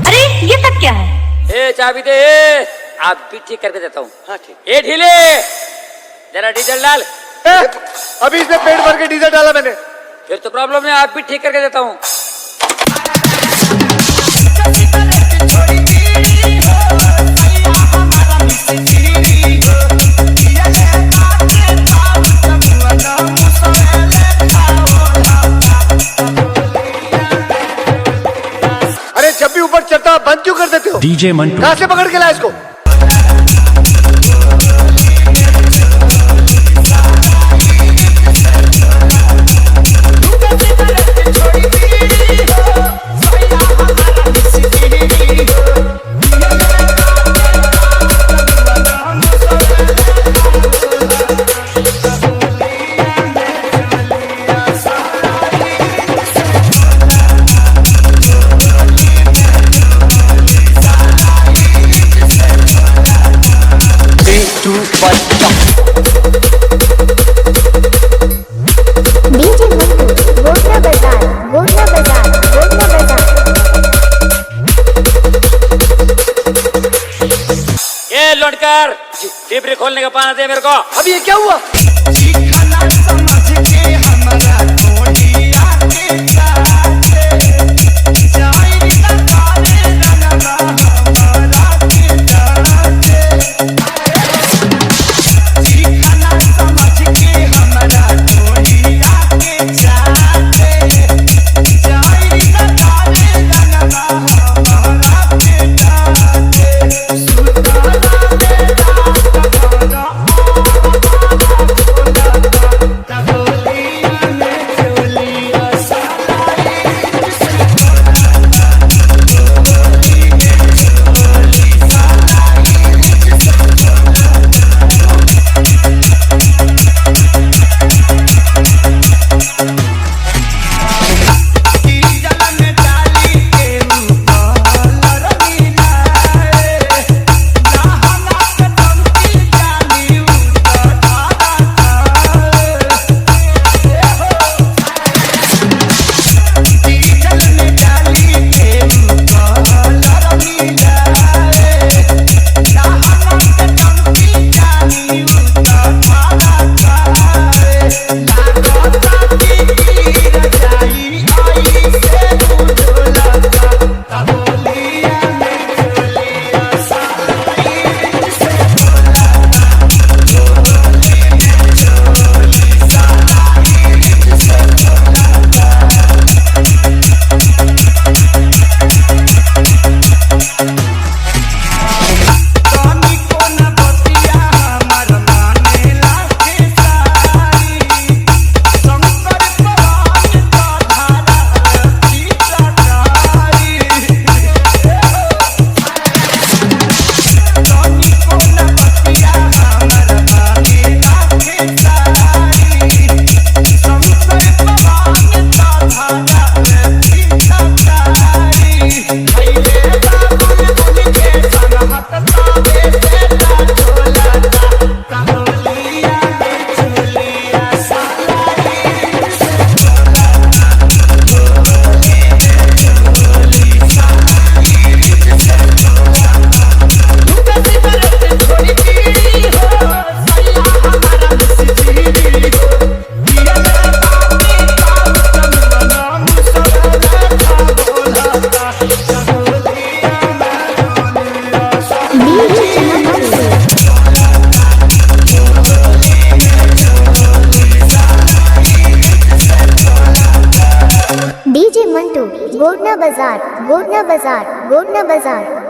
अरे ये तक क्या है? ए चाबी दे, आप भी ठीक करके देता हूँ। हाँ ठीक। ए ढीले, जरा डीजल डाल। अभी इसने पेट भर के डीजल डाला मैंने। फिर तो प्रॉब्लम है, आप भी ठीक करके देता हूँ। अरे जब भी ऊपर चढ़ता बंद क्यों कर देते हो? डीजे मंटू कहाँ से पकड़ के लाया इसको? लौटकर डिबरी खोलने का पाना दे मेरे को। अभी ये क्या हुआ? डीजे मंटू गोडना बाजार गोडना बाजार गोडना बाजार।